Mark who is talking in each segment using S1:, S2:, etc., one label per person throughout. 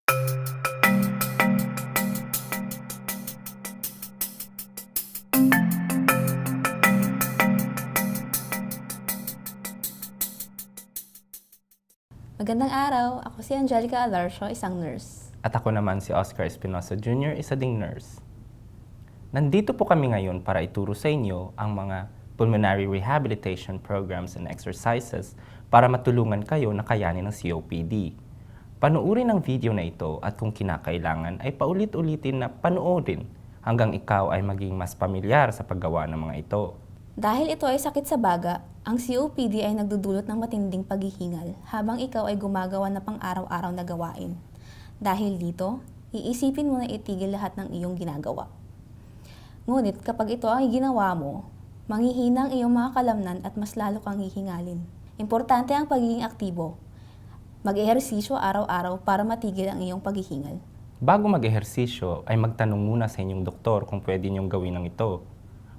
S1: Magandang araw, ako si Angelica Alarcio, isang nurse.
S2: At ako naman si Oscar Espinosa Jr., isa ding nurse. Nandito po kami ngayon para ituro sa inyo ang mga pulmonary rehabilitation programs and exercises para matulungan kayo na kayanin ng COPD. Panuorin ang video na ito at kung kinakailangan ay paulit-ulitin na panoorin hanggang ikaw ay maging mas pamilyar sa paggawa ng mga ito.
S1: Dahil ito ay sakit sa baga, ang COPD ay nagdudulot ng matinding paghihingal habang ikaw ay gumagawa na pang-araw-araw na gawain. Dahil dito, iisipin mo na itigil lahat ng iyong ginagawa. Ngunit kapag ito ang ginawa mo, manghihina ang iyong mga kalamnan at mas lalo kang hihingalin. Importante ang pagiging aktibo. Mag-ehersisyo araw-araw para matigil ang iyong paghihingal.
S2: Bago mag-ehersisyo ay magtanong muna sa inyong doktor kung pwede niyong gawin ng ito.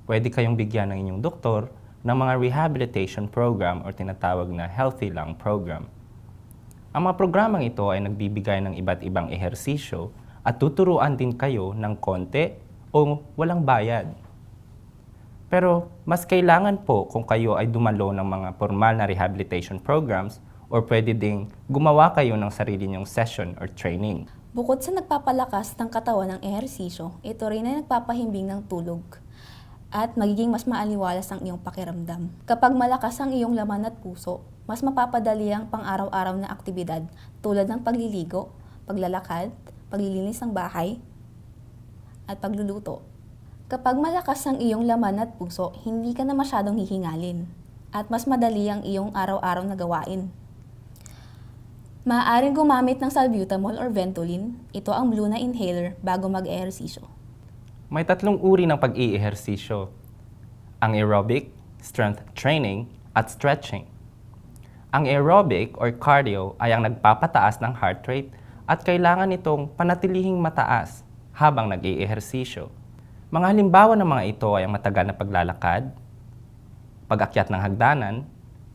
S2: Pwede kayong bigyan ng inyong doktor ng mga rehabilitation program o tinatawag na Healthy Lung Program. Ang mga programang ito ay nagbibigay ng iba't ibang ehersisyo at tuturuan din kayo ng konti o walang bayad. Pero mas kailangan po kung kayo ay dumalo ng mga formal na rehabilitation programs o pwede ding gumawa kayo ng sarili niyong session or training.
S1: Bukod sa nagpapalakas ng katawan ng ehersisyo, ito rin ay nagpapahimbing ng tulog at magiging mas maaliwalas ang iyong pakiramdam. Kapag malakas ang iyong laman at puso, mas mapapadali ang pang-araw-araw na aktibidad tulad ng pagliligo, paglalakad, paglilinis ng bahay, at pagluluto. Kapag malakas ang iyong laman at puso, hindi ka na masyadong hihingalin at mas madali ang iyong araw-araw na gawain. Maaaring gumamit ng salbutamol or Ventolin, ito ang blue na inhaler bago mag-ehersisyo.
S2: May tatlong uri ng pag-iihersisyo. Ang aerobic, strength training, at stretching. Ang aerobic or cardio ay ang nagpapataas ng heart rate at kailangan itong panatilihing mataas habang nag-iihersisyo. Mga halimbawa ng mga ito ay ang matagal na paglalakad, pag-akyat ng hagdanan,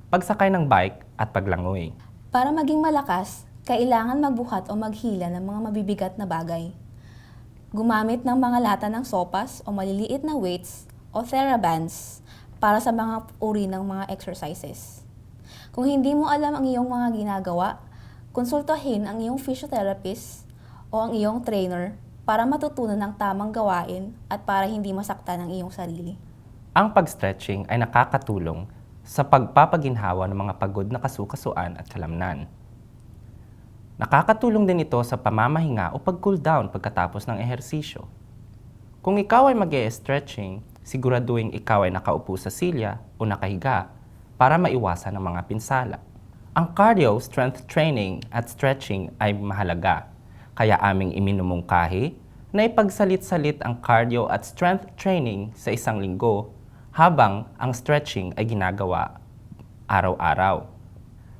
S2: pagsakay ng bike at paglangoy.
S1: Para maging malakas, kailangan magbuhat o maghila ng mga mabibigat na bagay. Gumamit ng mga lata ng sopas o maliliit na weights o TheraBands para sa mga uri ng mga exercises. Kung hindi mo alam ang iyong mga ginagawa, konsultahin ang iyong physiotherapist o ang iyong trainer para matutunan ng tamang gawain at para hindi masaktan ang iyong sarili.
S2: Ang pag-stretching ay nakakatulong sa pagpapaginhawa ng mga pagod na kasukasuan at kalamnan. Nakakatulong din ito sa pamamahinga o pag-cool down pagkatapos ng ehersisyo. Kung ikaw ay mag-e-stretching, siguraduhin ikaw ay nakaupo sa silya o nakahiga para maiwasan ang mga pinsala. Ang cardio, strength training at stretching ay mahalaga, kaya aming iminumungkahi na ipagsalit-salit ang cardio at strength training sa isang linggo habang ang stretching ay ginagawa araw-araw.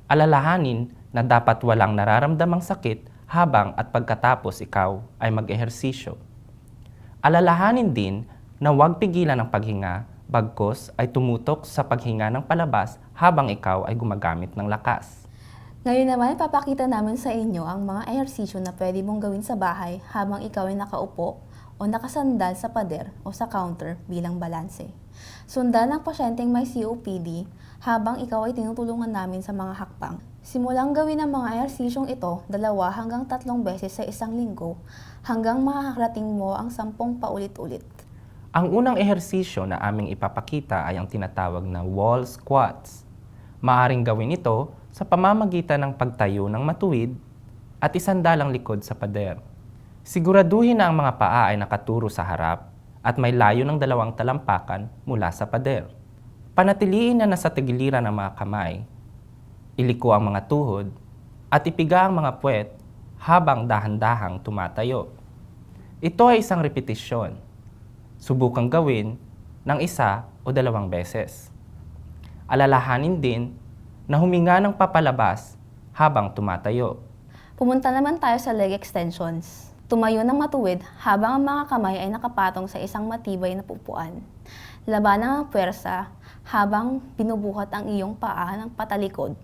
S2: Alalahanin na dapat walang nararamdamang sakit habang at pagkatapos ikaw ay mag-ehersisyo. Alalahanin din na huwag pigilan ang paghinga, bagkus ay tumutok sa paghinga ng palabas habang ikaw ay gumagamit ng lakas.
S1: Ngayon naman, papakita namin sa inyo ang mga ehersisyo na pwede mong gawin sa bahay habang ikaw ay nakaupo o nakasandal sa pader o sa counter bilang balanse. Sundan ang pasyenteng may COPD habang ikaw ay tinutulungan namin sa mga hakbang. Simulang gawin ang mga ehersisyong ito 2 hanggang 3 beses sa isang linggo hanggang makakarating mo ang 10 paulit-ulit.
S2: Ang unang ehersisyo na aming ipapakita ay ang tinatawag na wall squats. Maaring gawin ito sa pamamagitan ng pagtayo ng matuwid at isandalang likod sa pader. Siguraduhin na ang mga paa ay nakaturo sa harap at may layo ng 2 talampakan mula sa pader. Panatiliin na nasa tagiliran ang mga kamay. Iliko ang mga tuhod at ipiga ang mga puwet habang dahan-dahang tumatayo. Ito ay isang repetisyon. Subukang gawin ng 1 o 2 beses. Alalahanin din na huminga ng papalabas habang tumatayo.
S1: Pumunta naman tayo sa leg extensions. Tumayo ng matuwid habang ang mga kamay ay nakapatong sa isang matibay na upuan. Labanan ang puwersa habang binubuhat ang iyong paa ng patalikod.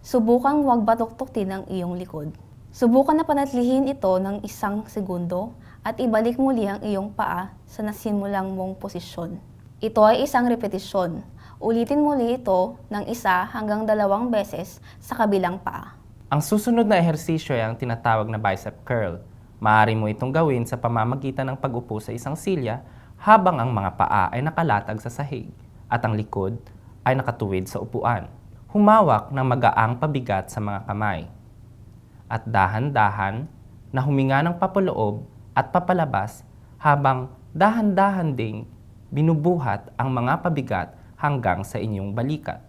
S1: Subukang huwag batuktukin ang iyong likod. Subukan na panatilihin ito ng 1 segundo at ibalik muli ang iyong paa sa nasimulang mong posisyon. Ito ay isang repetisyon. Ulitin muli ito ng 1 hanggang 2 beses sa kabilang paa.
S2: Ang susunod na ehersisyo ay ang tinatawag na bicep curl. Maaari mo itong gawin sa pamamagitan ng pag-upo sa isang silya habang ang mga paa ay nakalatag sa sahig at ang likod ay nakatuwid sa upuan. Humawak ng magaang pabigat sa mga kamay. At dahan-dahan na huminga ng papaloob at papalabas habang dahan-dahan ding binubuhat ang mga pabigat hanggang sa inyong balikat.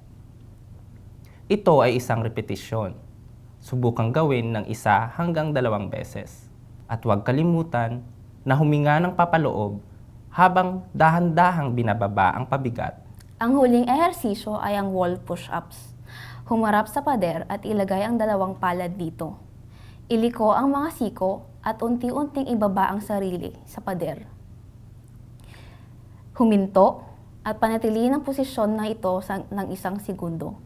S2: Ito ay isang repetisyon. Subukang gawin ng 1 hanggang 2 beses. At huwag kalimutan na huminga ng papaloob habang dahan-dahang binababa ang pabigat.
S1: Ang huling ehersisyo ay ang wall push-ups. Humarap sa pader at ilagay ang 2 palad dito. Iliko ang mga siko at unti-unting ibaba ang sarili sa pader. Huminto at panatilihin ang posisyon na ito ng 1 segundo.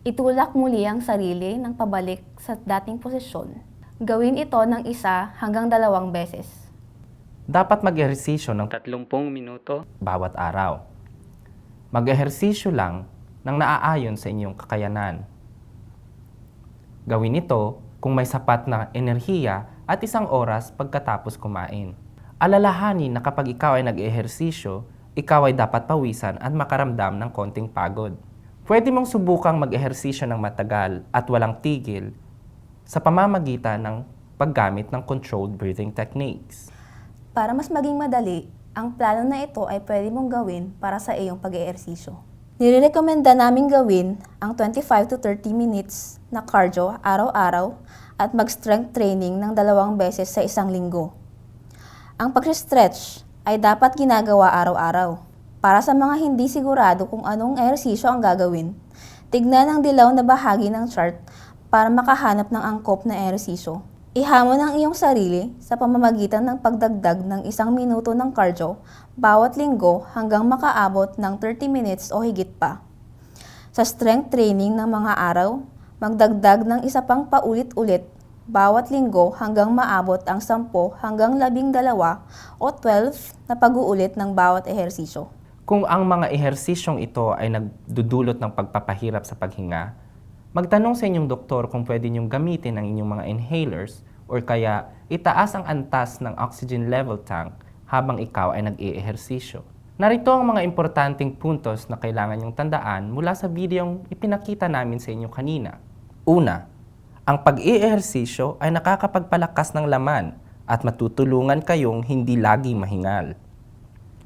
S1: Itulak muli ang sarili ng pabalik sa dating posisyon. Gawin ito ng 1 hanggang 2 beses.
S2: Dapat mag-ehersisyo ng 30 minuto bawat araw. Mag-ehersisyo lang ng naaayon sa inyong kakayanan. Gawin ito kung may sapat na enerhiya at 1 oras pagkatapos kumain. Alalahanin na kapag ikaw ay nag-ehersisyo, ikaw ay dapat pawisan at makaramdam ng konting pagod. Pwede mong subukang mag-ehersisyo ng matagal at walang tigil sa pamamagitan ng paggamit ng controlled breathing techniques.
S1: Para mas maging madali, ang plano na ito ay pwede mong gawin para sa iyong pag-eehersisyo. Nirekomenda namin gawin ang 25 to 30 minutes na cardio araw-araw at mag-strength training ng 2 beses sa 1 linggo. Ang pag-stretch ay dapat ginagawa araw-araw. Para sa mga hindi sigurado kung anong ehersisyo ang gagawin, tignan ang dilaw na bahagi ng chart para makahanap ng angkop na ehersisyo. Ihamon ang iyong sarili sa pamamagitan ng pagdagdag ng 1 minuto ng cardio bawat linggo hanggang makaabot ng 30 minutes o higit pa. Sa strength training ng mga araw, magdagdag ng 1 pang paulit-ulit bawat linggo hanggang maabot ang 10 hanggang 12 o 12 na pag-uulit ng bawat ehersisyo.
S2: Kung ang mga ehersisyong ito ay nagdudulot ng pagpapahirap sa paghinga, magtanong sa inyong doktor kung pwede niyong gamitin ang inyong mga inhalers or kaya itaas ang antas ng oxygen level tank habang ikaw ay nag-i-ehersisyo. Narito ang mga importanteng puntos na kailangan niyong tandaan mula sa videong ipinakita namin sa inyo kanina. Una, ang pag-i-ehersisyo ay nakakapagpalakas ng laman at matutulungan kayong hindi lagi mahingal.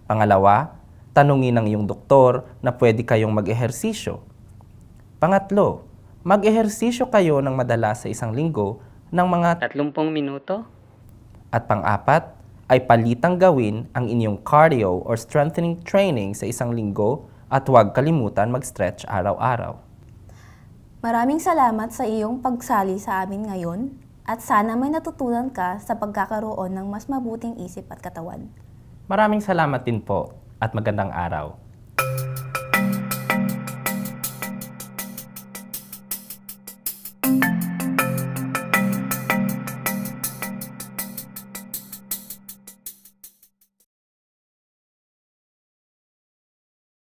S2: Pangalawa, tanungin ng iyong doktor na pwede kayong mag-ehersisyo. Pangatlo, mag-ehersisyo kayo ng madalas sa 1 linggo ng mga 30 minuto. At pang-apat, ay palitang gawin ang inyong cardio or strengthening training sa 1 linggo at huwag kalimutan mag-stretch araw-araw.
S1: Maraming salamat sa iyong pagsali sa amin ngayon at sana may natutunan ka sa pagkakaroon ng mas mabuting isip at katawan.
S2: Maraming salamat din po at magandang araw.